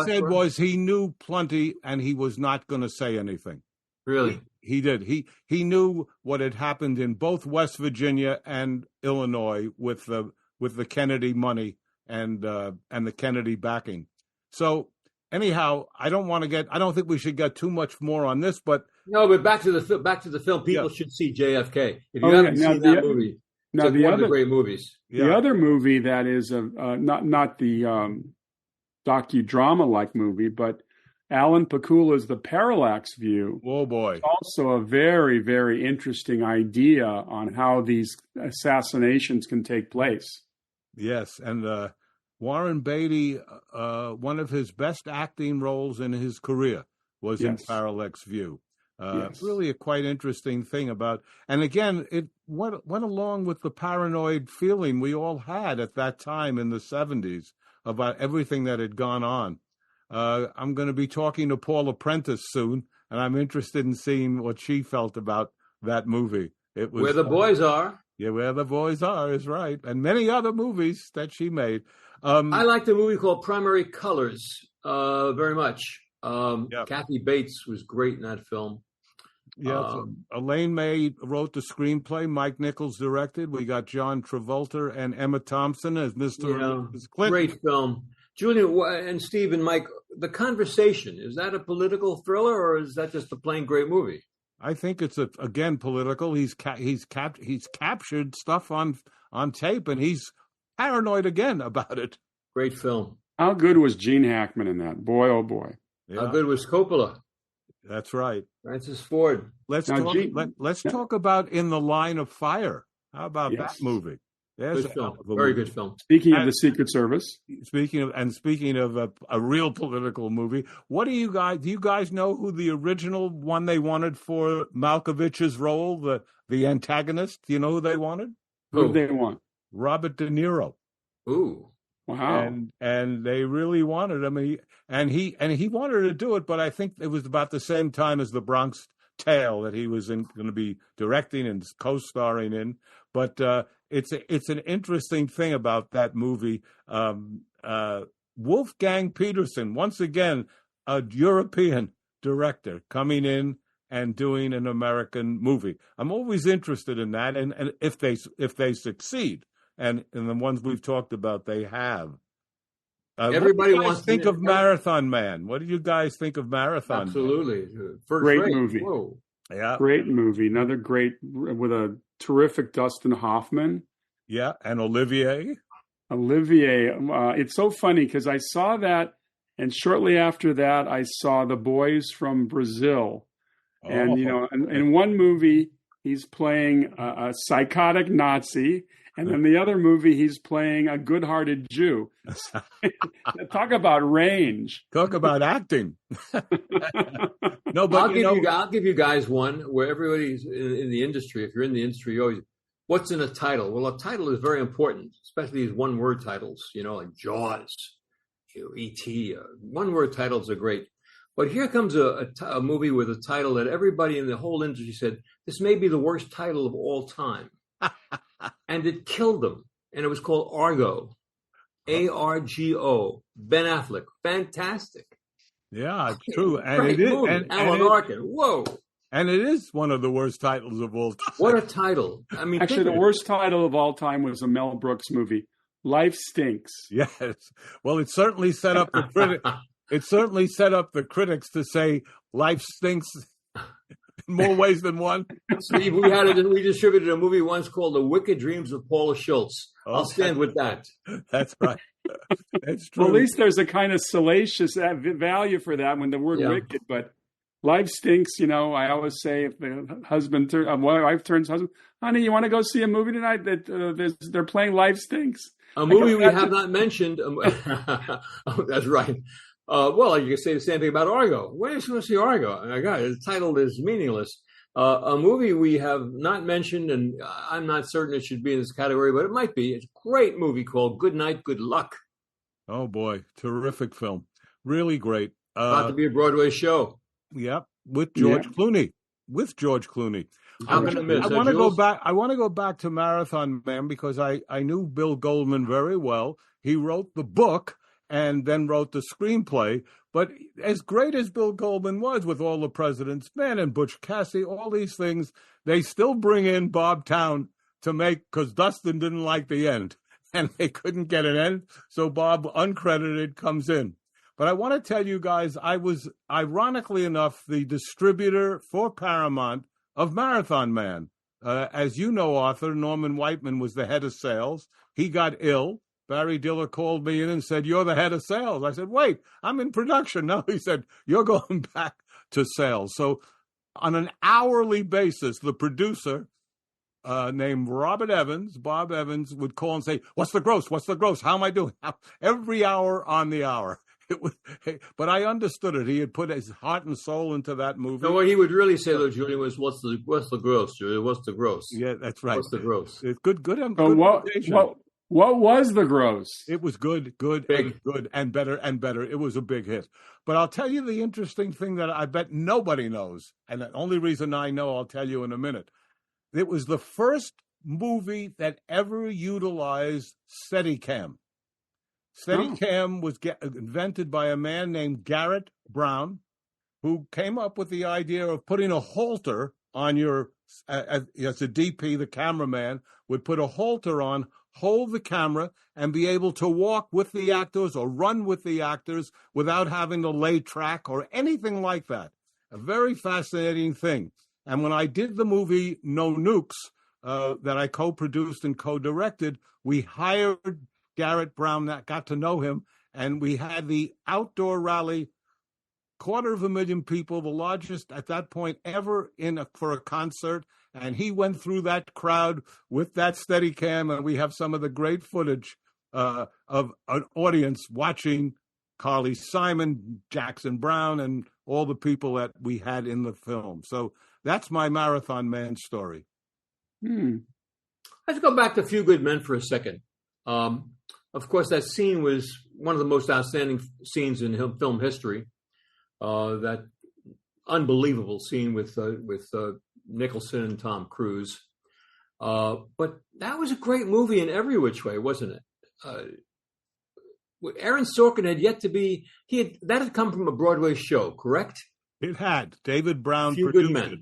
said were? Was he knew plenty and he was not going to say anything. Really? He did. He knew what had happened in both West Virginia and Illinois with the Kennedy money and the Kennedy backing. So anyhow, I don't think we should get too much more on this, but no. But back to the film. People should see JFK. If you haven't seen that movie, it's one of the great movies. The other movie that is not the docudrama like movie, but Alan Pakula's The Parallax View. Oh, boy. It's also a very, very interesting idea on how these assassinations can take place. Yes, and Warren Beatty, one of his best acting roles in his career was in Parallax View. Really a quite interesting thing about, and again, it went along with the paranoid feeling we all had at that time in the 70s about everything that had gone on. I'm going to be talking to Paula Prentice soon, and I'm interested in seeing what she felt about that movie. It was Where the Boys Are. Yeah, Where the Boys Are is right, and many other movies that she made. I like the movie called Primary Colors very much. Kathy Bates was great in that film. Yeah, Elaine May wrote the screenplay. Mike Nichols directed. We got John Travolta and Emma Thompson as Mr. and Mrs. Clinton. Great film. Julian and Steve and Mike, The Conversation, is that a political thriller or is that just a plain great movie? I think it's again political. He's captured stuff on tape, and he's paranoid again about it. Great film. How good was Gene Hackman in that? Boy, oh boy. Yeah. How good was Coppola? That's right. Francis Ford. Let's talk about In the Line of Fire. How about that movie? There's good film. Very good film. Speaking of the Secret Service. Speaking of a real political movie, do you guys know who the original one they wanted for Malkovich's role, the antagonist? Do you know who they wanted? Who did they want? Robert De Niro. Ooh. Wow. And they really wanted him. He wanted to do it, but I think it was about the same time as The Bronx Tale that he was going to be directing and co-starring in. But it's an interesting thing about that movie. Wolfgang Petersen, once again, a European director coming in and doing an American movie. I'm always interested in that, and if they succeed, and in the ones we've talked about, they have. Everybody wants to think of Marathon Man. What do you guys think of Marathon Absolutely. Man? Great movie. Whoa. Yeah. Great movie. Another great, with a terrific Dustin Hoffman. Yeah, and Olivier. It's so funny because I saw that, and shortly after that, I saw The Boys from Brazil. And, in one movie, he's playing a psychotic Nazi, and in the other movie, he's playing a good-hearted Jew. Talk about range. Talk about acting. No, but I'll give you guys one where everybody's in the industry. If you're in the industry, you always, what's in a title? Well, a title is very important, especially these one-word titles. Like Jaws, E.T. One-word titles are great. But here comes a movie with a title that everybody in the whole industry said, this may be the worst title of all time. And it killed them. And it was called Argo. A-R-G-O. Ben Affleck. Fantastic. Yeah, it's true. And Great it is. movie. Alan Arkin. Whoa. And it is one of the worst titles of all time. What a title. I mean, actually, the worst title of all time was a Mel Brooks movie, Life Stinks. Yes. Well, it certainly set up the critic. It certainly set up the critics to say life stinks in more ways than one. Steve, we distributed a movie once called The Wicked Dreams of Paula Schultz. I'll stand with that. That's right. That's true. Well, at least there's a kind of salacious value for that when the word wicked, but life stinks. I always say if the wife turns husband, honey, you want to go see a movie tonight that they're playing Life Stinks? A movie we have not mentioned. That's right. Well, you can say the same thing about Argo. Where are you supposed to see Argo? Oh my God, the title is meaningless. A movie we have not mentioned, and I'm not certain it should be in this category, but it might be. It's a great movie called Good Night, Good Luck. Oh, boy. Terrific film. Really great. About to be a Broadway show. Yep. With George Clooney. How can I miss? I want to go back to Marathon Man because I knew Bill Goldman very well. He wrote the book and then wrote the screenplay. But as great as Bill Goldman was with All the President's Men and Butch Cassidy, all these things, they still bring in Bob Towne to make, because Dustin didn't like the end, and they couldn't get an end, so Bob, uncredited, comes in. But I want to tell you guys, I was, ironically enough, the distributor for Paramount of Marathon Man. As you know, Arthur, Norman Whiteman was the head of sales. He got ill. Barry Diller called me in and said, you're the head of sales. I said, wait, I'm in production. No, he said, you're going back to sales. So on an hourly basis, the producer named Robert Evans. Bob Evans would call and say, "What's the gross? What's the gross? How am I doing?" Every hour on the hour. It was, but I understood it. He had put his heart and soul into that movie. So what he would really say, though, Julian, was, "What's the gross, Julian? What's the gross?" Yeah, that's right. What's the gross? It's good. What was the gross? It was good, and better and better. It was a big hit. But I'll tell you the interesting thing that I bet nobody knows, and the only reason I know, I'll tell you in a minute. It was the first movie that ever utilized Steadicam. Steadicam was invented by a man named Garrett Brown, who came up with the idea of putting a halter on your, as a DP, the cameraman would put a halter on, hold the camera, and be able to walk with the actors or run with the actors without having to lay track or anything like that. A very fascinating thing. And when I did the movie No Nukes, that I co-produced and co-directed, we hired Garrett Brown, that got to know him, and we had the outdoor rally, 250,000 people, the largest at that point ever for a concert, and he went through that crowd with that Steadicam, and we have some of the great footage of an audience watching Carly Simon, Jackson Browne, and all the people that we had in the film. So that's my Marathon Man story. Let's go back to A Few Good Men for a second. Of course, that scene was one of the most outstanding scenes in film history. That unbelievable scene with Nicholson and Tom Cruise. But that was a great movie in every which way, wasn't it? Aaron Sorkin had yet to be. That had come from a Broadway show, correct? It had. David Brown Few produced Good Men. it.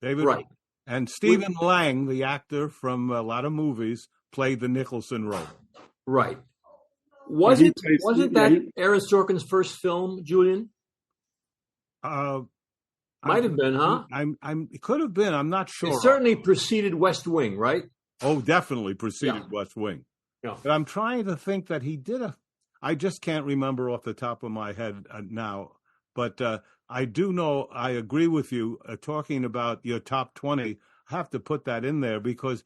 David, right. And Stephen Lang, the actor from a lot of movies, played the Nicholson role. Right. Wasn't that Aaron Sorkin's first film, Julian? Might have been, huh? It could have been. I'm not sure. It certainly preceded West Wing, right? Oh, definitely preceded West Wing. Yeah. But I'm trying to think that he did I just can't remember off the top of my head now. But I do know, I agree with you, talking about your top 20. I have to put that in there because,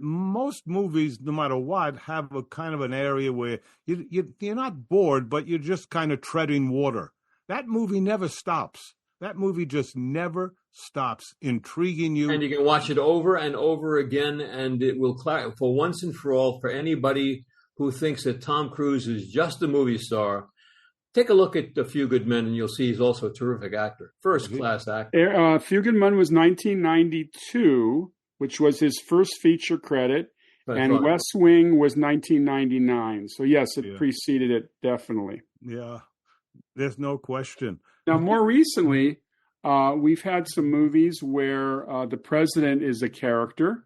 most movies, no matter what, have a kind of an area where you're not bored, but you're just kind of treading water. That movie never stops. That movie just never stops intriguing you. And you can watch it over and over again, and it will, for once and for all, for anybody who thinks that Tom Cruise is just a movie star, take a look at A Few Good Men, and you'll see he's also a terrific actor, first-class actor. A Few Good Men was 1992, which was his first feature credit, and West Wing was 1999. So, yes, it preceded it, definitely. Yeah, there's no question. Now, more recently, we've had some movies where the president is a character.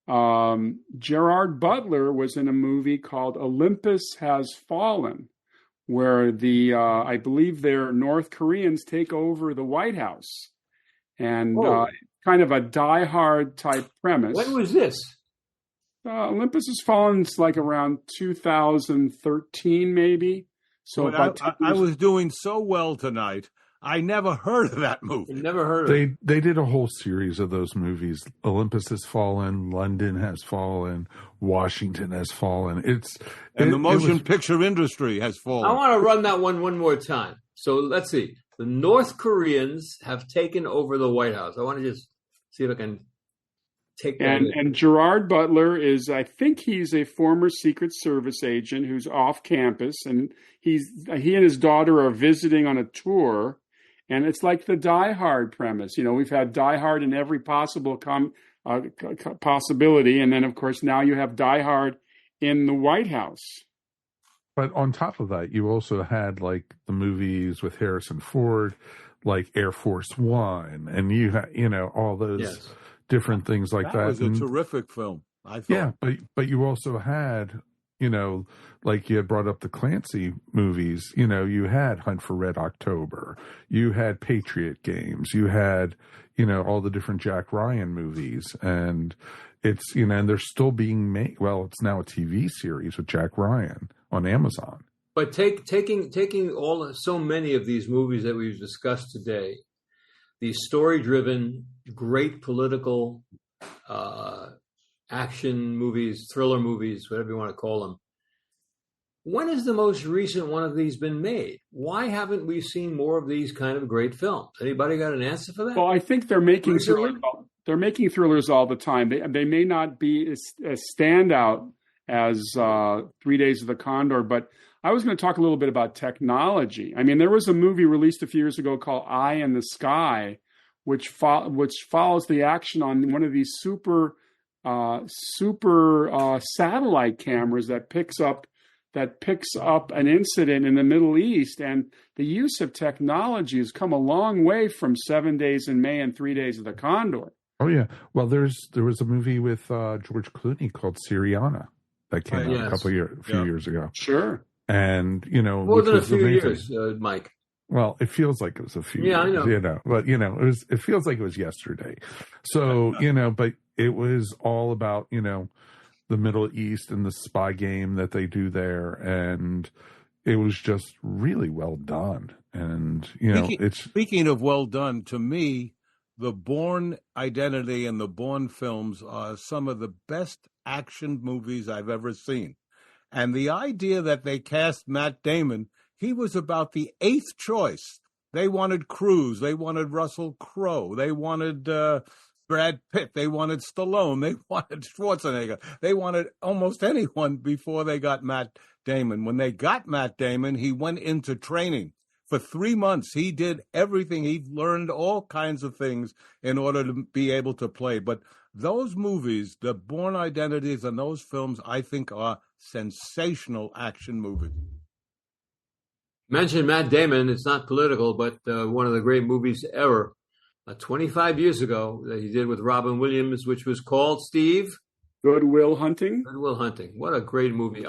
Gerard Butler was in a movie called Olympus Has Fallen, where I believe they're North Koreans take over the White House. And kind of a Die Hard type premise. When was this? Olympus Has Fallen is like around 2013, maybe. So I was doing so well tonight. I never heard of that movie. Never heard of it. They did a whole series of those movies. Olympus Has Fallen, London Has Fallen, Washington Has Fallen. The motion picture industry has fallen. I want to run that one more time. So let's see. The North Koreans have taken over the White House. I want to just see if I can take that. And Gerard Butler I think he's a former Secret Service agent who's off campus, and he and his daughter are visiting on a tour. And it's like the Die Hard premise. We've had Die Hard in every possible possibility. And then, of course, now you have Die Hard in the White House. But on top of that, you also had like the movies with Harrison Ford, like Air Force One, and you had, all those different things like that. That was a terrific film, I thought. Yeah, but you also had, like you had brought up the Clancy movies, you had Hunt for Red October, you had Patriot Games, you had, all the different Jack Ryan movies, and it's, and they're still being made. Well, it's now a TV series with Jack Ryan on Amazon. But taking so many of these movies that we've discussed today, these story-driven, great political action movies, thriller movies, whatever you want to call them. When has the most recent one of these been made? Why haven't we seen more of these kind of great films? Anybody got an answer for that? Well, I think they're making thrillers. They're making thrillers all the time. They may not be as standout as 3 Days of the Condor, but I was going to talk a little bit about technology. I mean, there was a movie released a few years ago called Eye in the Sky, which follows the action on one of these super satellite cameras that picks up an incident in the Middle East. And the use of technology has come a long way from 7 Days in May and 3 Days of the Condor. Oh yeah. Well, there was a movie with George Clooney called Syriana that came out a few years ago. Sure. And more than a few years, Mike. Well, it feels like it was a few years, I know. But it feels like it was yesterday. So, but it was all about, the Middle East and the spy game that they do there. And it was just really well done. And, speaking of well done, to me, the Bourne Identity and the Bourne films are some of the best action movies I've ever seen. And the idea that they cast Matt Damon, he was about the eighth choice. They wanted Cruise. They wanted Russell Crowe. They wanted Brad Pitt. They wanted Stallone. They wanted Schwarzenegger. They wanted almost anyone before they got Matt Damon. When they got Matt Damon, he went into training. For 3 months, he did everything. He learned all kinds of things in order to be able to play. But those movies, the Bourne Identities and those films, I think are sensational action movies. Mentioned Matt Damon. It's not political, but one of the great movies ever. 25 years ago that he did with Robin Williams, which was called, Steve? Good Will Hunting. Good Will Hunting. What a great movie.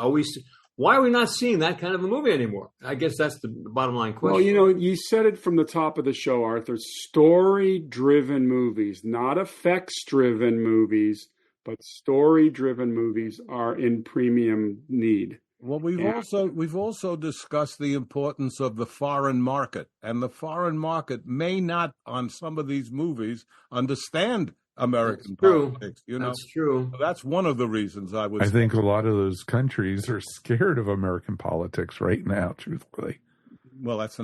Why are we not seeing that kind of a movie anymore? I guess that's the bottom line question. Well, you said it from the top of the show, Arthur. Story-driven movies, not effects-driven movies, but story-driven movies are in premium need. Well, we've also discussed the importance of the foreign market, and the foreign market may not, on some of these movies, understand American politics. That's true. That's one of the reasons I think a lot of those countries are scared of American politics right now, truthfully. Well, that's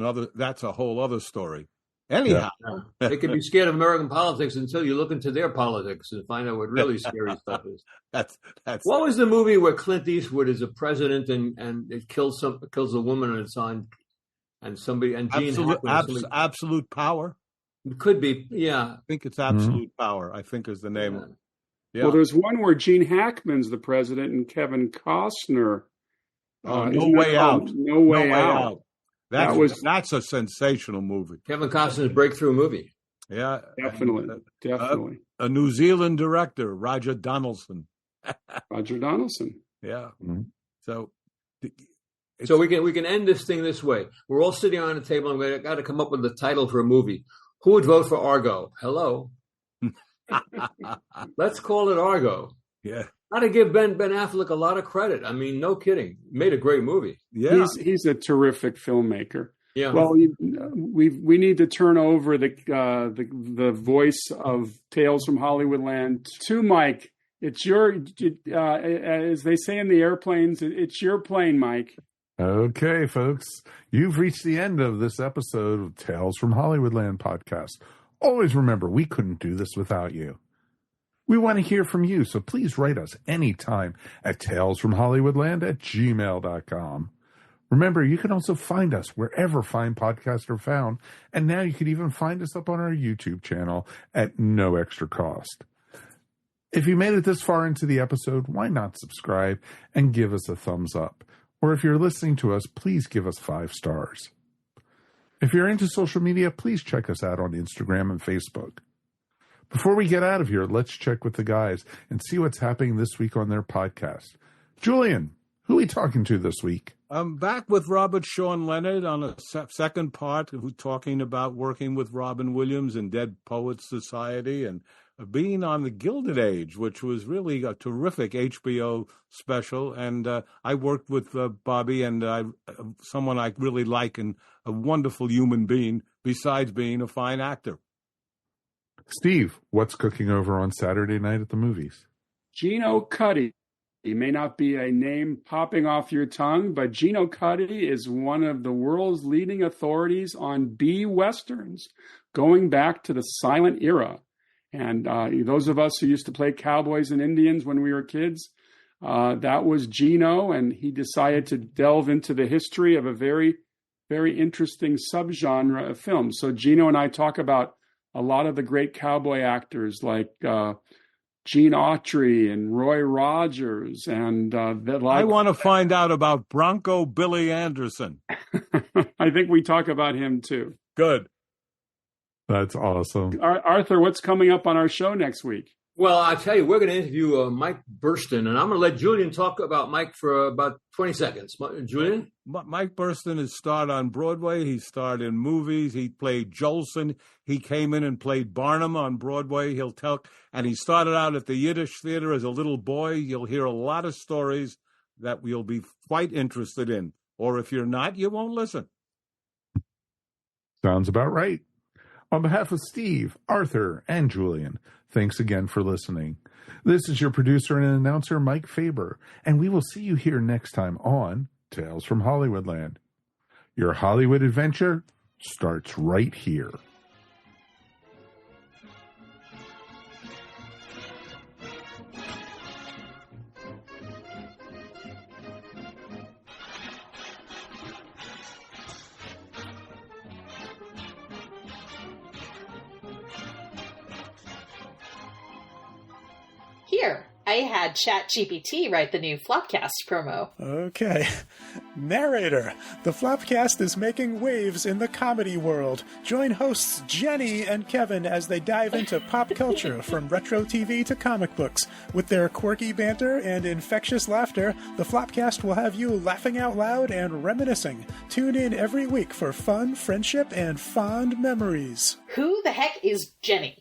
a whole other story. Anyhow, they can be scared of American politics until you look into their politics and find out what really scary stuff is. That's. What was the movie where Clint Eastwood is a president and it kills a woman and it's on, and Gene Hackman, Absolute Power. It could be, yeah. I think it's Absolute Power, I think is the name of it. Yeah. Well, there's one where Gene Hackman's the president and Kevin Costner. No Way Out. No Way Out. That's a sensational movie. Kevin Costner's breakthrough movie. Yeah. Definitely. A New Zealand director, Roger Donaldson. Roger Donaldson. Yeah. Mm-hmm. So we can end this thing this way. We're all sitting on a table and we've got to come up with the title for a movie. Who would vote for Argo? Hello. Let's call it Argo. Yeah. Got to give Ben Affleck a lot of credit. I mean, no kidding. Made a great movie. Yeah. He's a terrific filmaker. Yeah. Well, we need to turn over the voice of Tales from Hollywoodland to Mike. It's as they say in the airplanes, it's your plane, Mike. Okay, folks, you've reached the end of this episode of Tales from Hollywoodland Podcast. Always remember, we couldn't do this without you. We want to hear from you, so please write us anytime at talesfromhollywoodland@gmail.com. Remember, you can also find us wherever fine podcasts are found, and now you can even find us up on our YouTube channel at no extra cost. If you made it this far into the episode, why not subscribe and give us a thumbs up? Or if you're listening to us, please give us 5 stars. If you're into social media, please check us out on Instagram and Facebook. Before we get out of here, let's check with the guys and see what's happening this week on their podcast. Julian, who are we talking to this week? I'm back with Robert Sean Leonard on a second part, who's talking about working with Robin Williams and Dead Poets Society and being on The Gilded Age, which was really a terrific HBO special. And I worked with Bobby, and someone I really like and a wonderful human being, besides being a fine actor. Steve, what's cooking over on Saturday night at the movies? Gino Cuddy. He may not be a name popping off your tongue, but Gino Cuddy is one of the world's leading authorities on B-Westerns, going back to the silent era. And those of us who used to play cowboys and Indians when we were kids, that was Gino, and he decided to delve into the history of a very, very interesting subgenre of film. So Gino and I talk about a lot of the great cowboy actors like Gene Autry and Roy Rogers. And I want to find out about Bronco Billy Anderson. I think we talk about him too. Good. That's awesome. Arthur, what's coming up on our show next week? Well, I tell you, we're going to interview Mike Burstyn, and I'm going to let Julian talk about Mike for about 20 seconds. Julian? Mike Burstyn has starred on Broadway. He starred in movies. He played Jolson. He came in and played Barnum on Broadway. And he started out at the Yiddish Theater as a little boy. You'll hear a lot of stories that you'll be quite interested in. Or if you're not, you won't listen. Sounds about right. On behalf of Steve, Arthur, and Julian, thanks again for listening. This is your producer and announcer, Mike Faber, and we will see you here next time on Tales from Hollywoodland. Your Hollywood adventure starts right here. Here, I had ChatGPT write the new Flopcast promo. Okay. Narrator, the Flopcast is making waves in the comedy world. Join hosts Jenny and Kevin as they dive into pop culture from retro TV to comic books. With their quirky banter and infectious laughter, the Flopcast will have you laughing out loud and reminiscing. Tune in every week for fun, friendship, and fond memories. Who the heck is Jenny?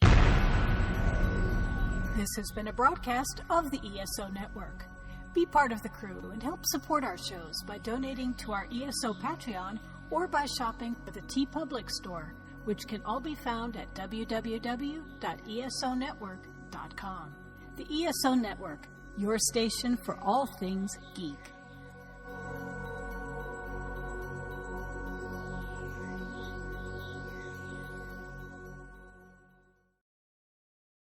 This has been a broadcast of the ESO Network. Be part of the crew and help support our shows by donating to our ESO Patreon or by shopping at the TeePublic store, which can all be found at www.esonetwork.com. The ESO Network, your station for all things geek.